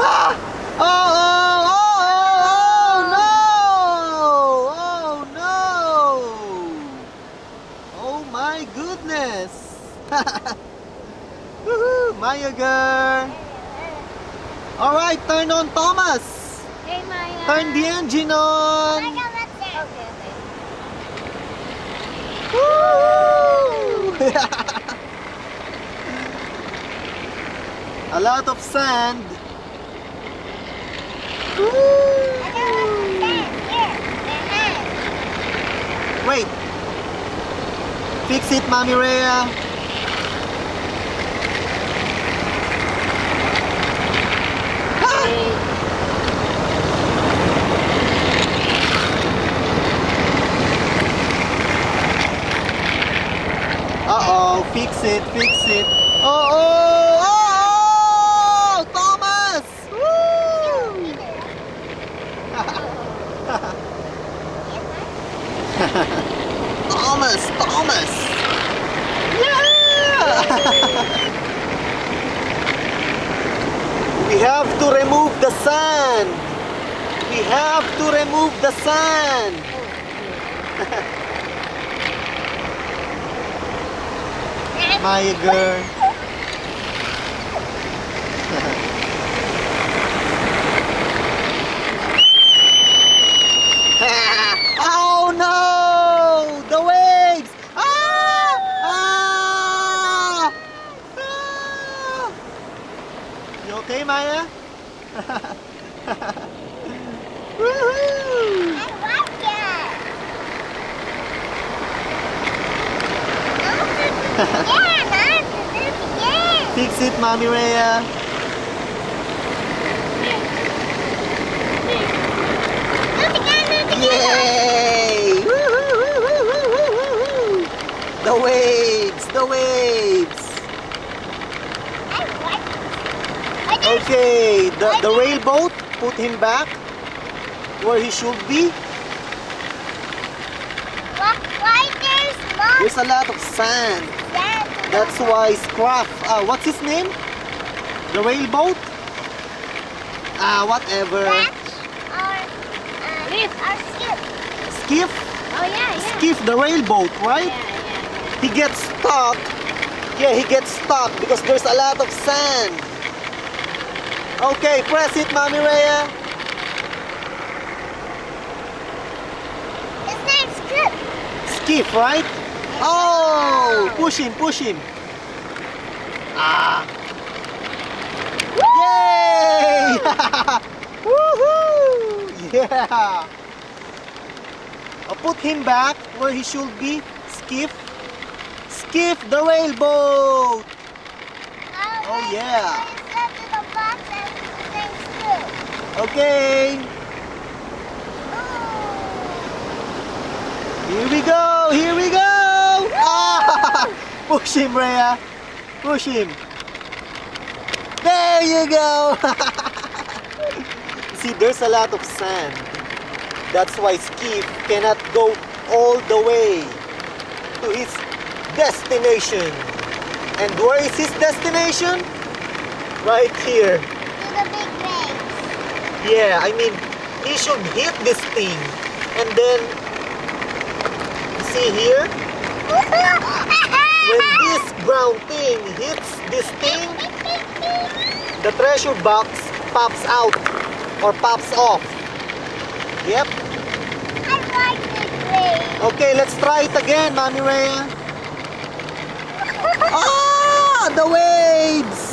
Ah! Oh, oh, oh, oh, no! Oh, no! Oh my goodness! Woohoo! Maya girl! Alright, turn on Thomas! Hey, Maya! Turn the engine on! Okay, okay. Woo! A lot of sand. Wait. Fix it, Mommy Rhea. Uh-oh, fix it, fix it. Oh, oh, oh, oh, Thomas! Woo! Thomas, Thomas! Yeah! We have to remove the sand. We have to remove the sand. Maya girl. Oh no! The waves! Ah! Ah! Ah! You okay, Maya? Woohoo! Fix it, Mommy Rhea. Yay! Woo-hoo-hoo-hoo-hoo-hoo-hoo! The waves, the waves. Okay, the rail boat, put him back where he should be. There's a lot of sand. That's why Scruff, what's his name? The rail boat? Whatever. Skiff? Oh yeah. Skiff, the rail boat, right? Yeah. He gets stuck. Yeah, he gets stuck because there's a lot of sand. Okay, press it, Mommy Rhea. His name's Skiff. Skiff, right? Oh, push him, push him. Ah. Yay! Woohoo! Yeah. I'll put him back where he should be. Skiff. Skiff the rail boat. Oh yeah. Okay. Here we go. Here we go. Ah! Push him, Rhea. Push him. There you go. See, there's a lot of sand. That's why Skiff cannot go all the way to his destination. And where is his destination? Right here. To the big waves. Yeah, I mean, he should hit this thing. And then, see here? When this brown thing hits this thing, the treasure box pops out or pops off. Yep. I like this wave. Okay, let's try it again, Mommy Rhea. Ah, the waves!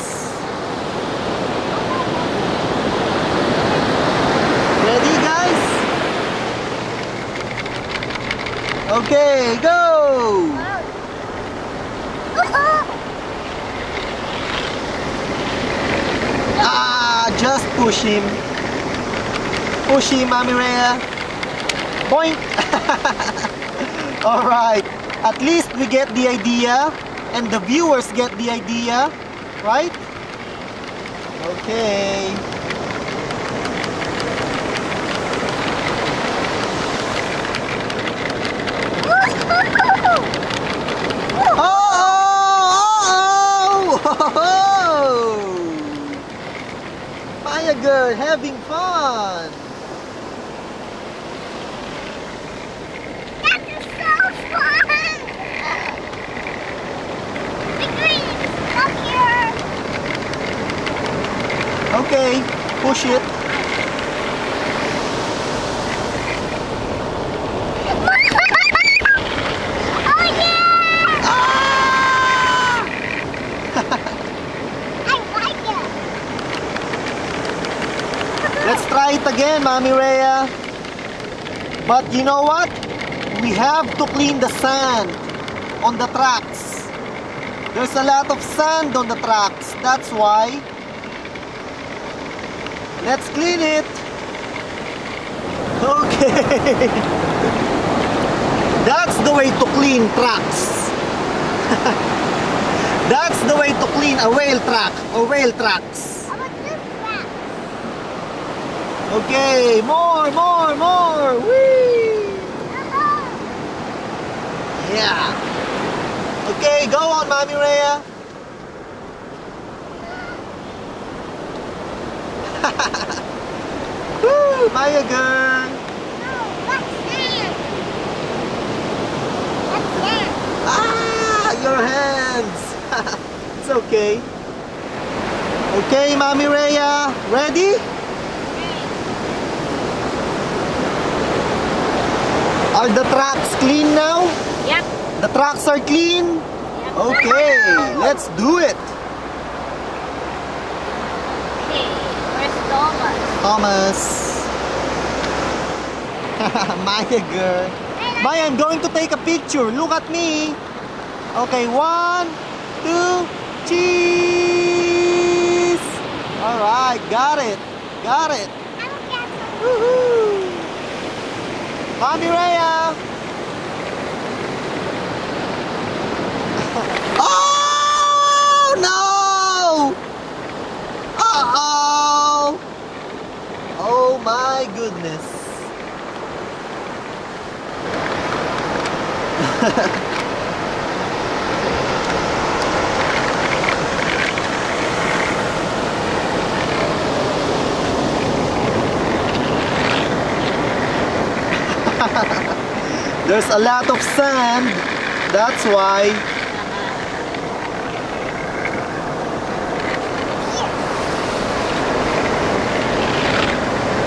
Ready, guys? Okay, go! Just push him. Push him, Mommy Rhea. Boink! Alright, at least we get the idea and the viewers get the idea, right? Okay. Oh! girl having fun. That is so fun! The green is up here. Okay, push it. Oh yeah! Ah! I like it. Let's try it again, Mommy Rhea. But you know what? We have to clean the sand on the tracks. There's a lot of sand on the tracks. That's why. Let's clean it. Okay. That's the way to clean tracks. That's the way to clean a whale track or whale tracks. How about this wrap? Okay, more. Whee! Yeah. Okay, go on, Mommy Rhea. Woo, Maya girl. No, that's sand. That's sand. Ah, your hands. It's okay. Okay, Mommy Rhea, ready? Are the tracks clean now? Yep. The tracks are clean? Okay, let's do it. Okay, where's Thomas? Thomas. Maya girl. Maya, I'm going to take a picture. Look at me. Okay, 1, 2, cheese. All right, got it. I will get some. Woohoo. Mommy Rhea. Oh no! Uh-oh! Oh my goodness. There's a lot of sand. That's why.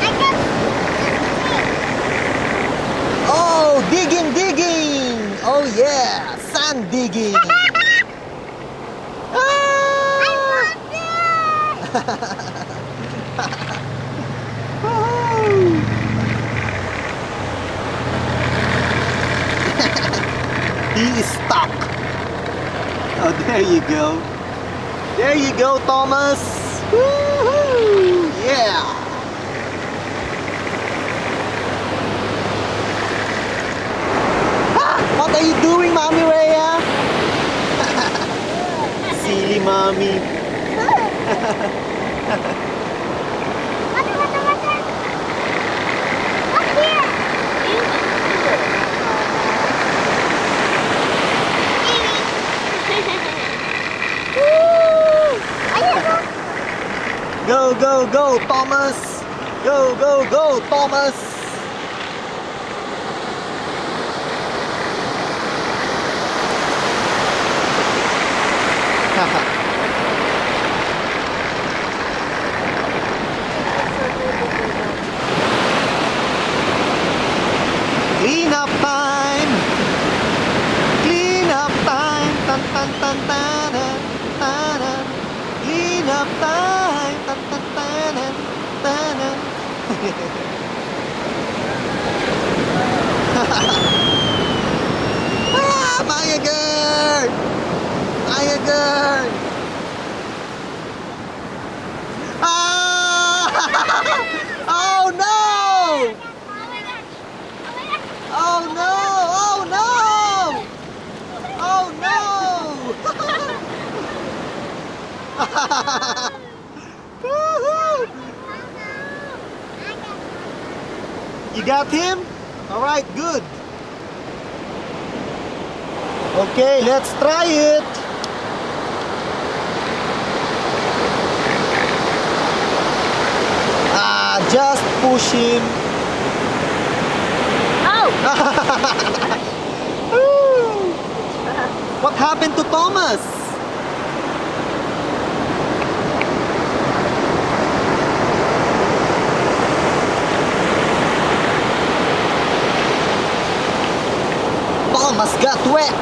I got Oh, digging. Oh yeah, sand digging. Ah! Woohoo! He is stuck. Oh, there you go. There you go, Thomas. Woohoo! Yeah. Ah, what are you doing, Mommy Rhea? Silly mommy. Water. Up here. Go, Thomas. Go, Thomas. Clean up time. Clean up time. Tan tan tan tan tan. Clean up time. Tan tan tan tan. Ah, Maya girl. Maya girl. Ah! Oh no! Oh no! Oh no! Oh no! Woohoo! You got him? All right, good. Okay, let's try it. Just push him. Oh! What happened to Thomas? Thomas got wet.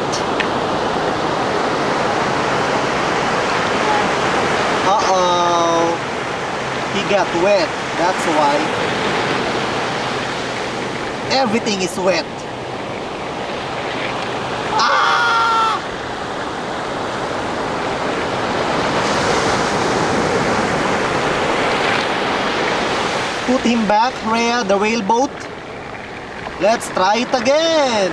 Uh-oh. He got wet. That's why. Everything is wet. Ah! Put him back, Rhea, the whaleboat. Let's try it again.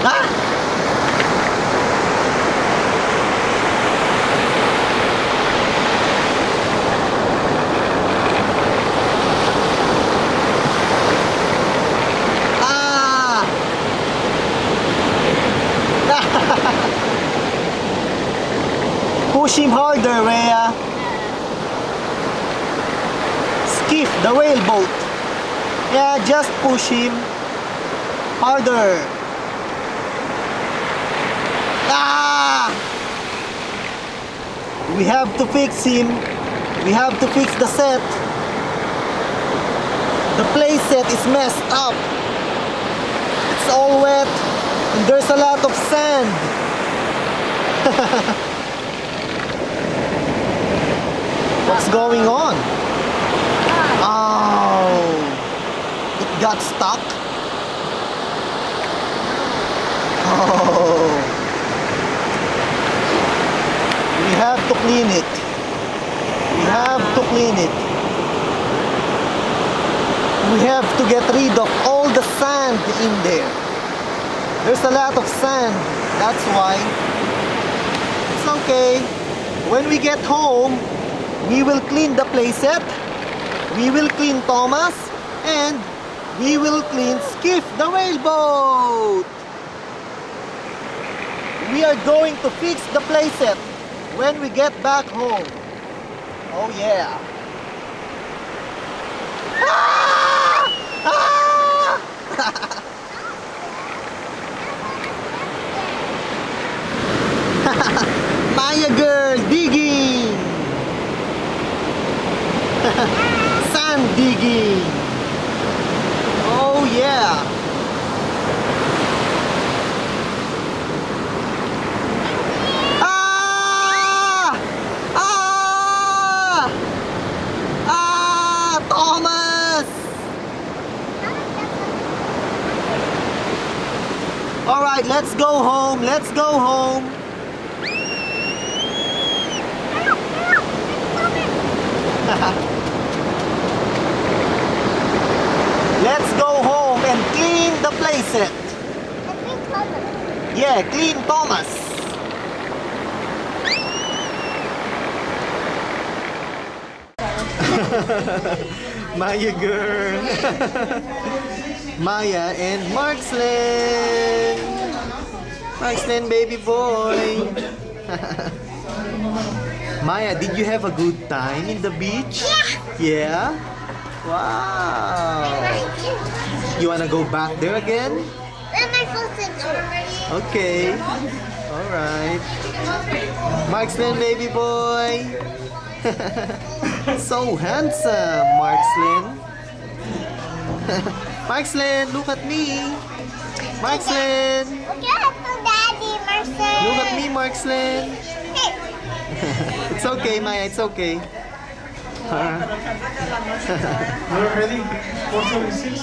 Ah! Push him harder, Rhea. Skiff the whaleboat. Yeah, just push him harder. Ah! We have to fix him. We have to fix the set. The play set is messed up. It's all wet and there's a lot of sand. What's going on? Oh, it got stuck. Oh, we have to clean it. We have to clean it. We have to get rid of all the sand in there. There's a lot of sand. That's why. It's okay. When we get home, we will clean the playset, we will clean Thomas, and we will clean Skiff the whaleboat. We are going to fix the playset when we get back home. Oh yeah. Ah! Ah! Maya girl digging. Sand digging. Oh yeah. Ah! Ah! Ah! Thomas! All right, let's go home. Let's go home. Let's go home and clean the playset. Yeah, clean Thomas. Maya girl. Maya and Markslin. Markslin baby boy. Maya, did you have a good time in the beach? Yeah. Yeah? Wow. You wanna go back there again? Where's my full century? Okay. Alright. Markslin baby boy. So handsome, Markslin. Markslin, look at me. Markslin. Look at Daddy, Marcel. Look at me, Markslin. It's okay, Maya, it's okay. You're ready? 476?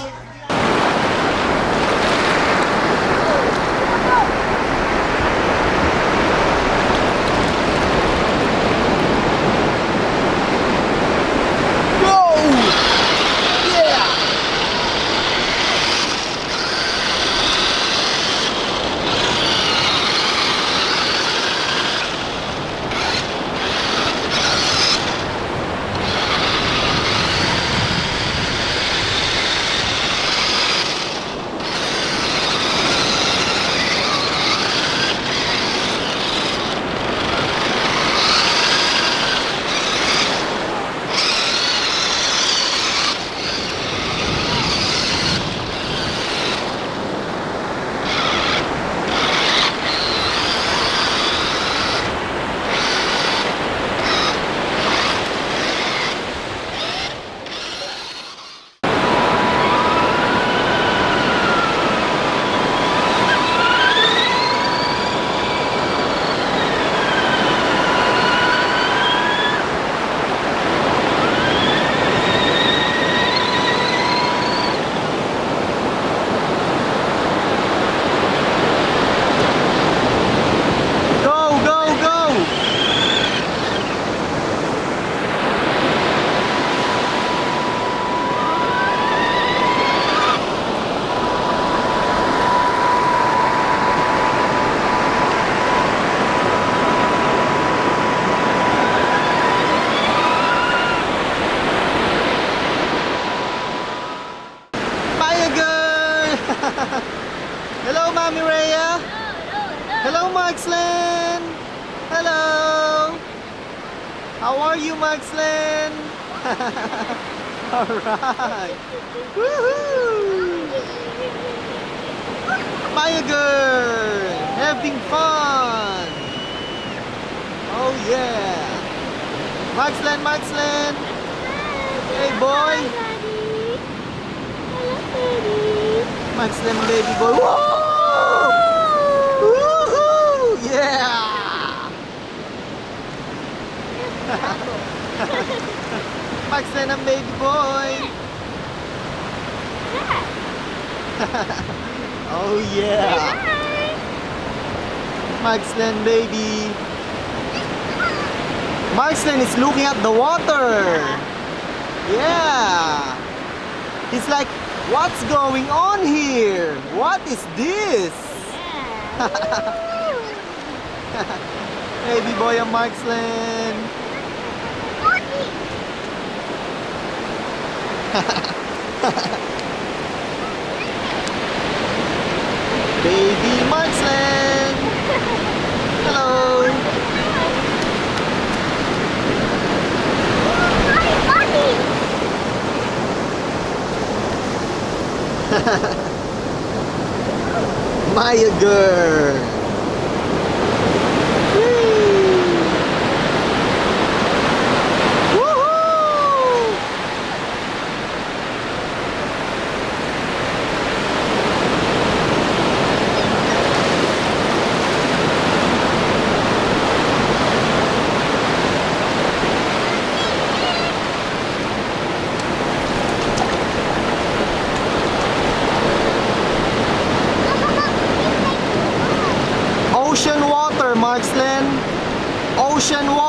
Mami Rhea. Hello, Maxlen. Hello. How are you, Maxlen? Alright. Woohoo! Maya girl, having fun. Oh yeah. Maxlen, Maxlen. Hey boy. Maxlen, baby boy. Whoa! Woohoo! Yeah. Maxlen ang baby boy. Oh yeah. Maxlen baby. Maxlen is looking at the water. Yeah. He's like, what's going on here? What is this? Baby boy ang Maxlen. Baby Maxlen. Hello. Maya girl. Ocean water, Maxlen. Ocean water.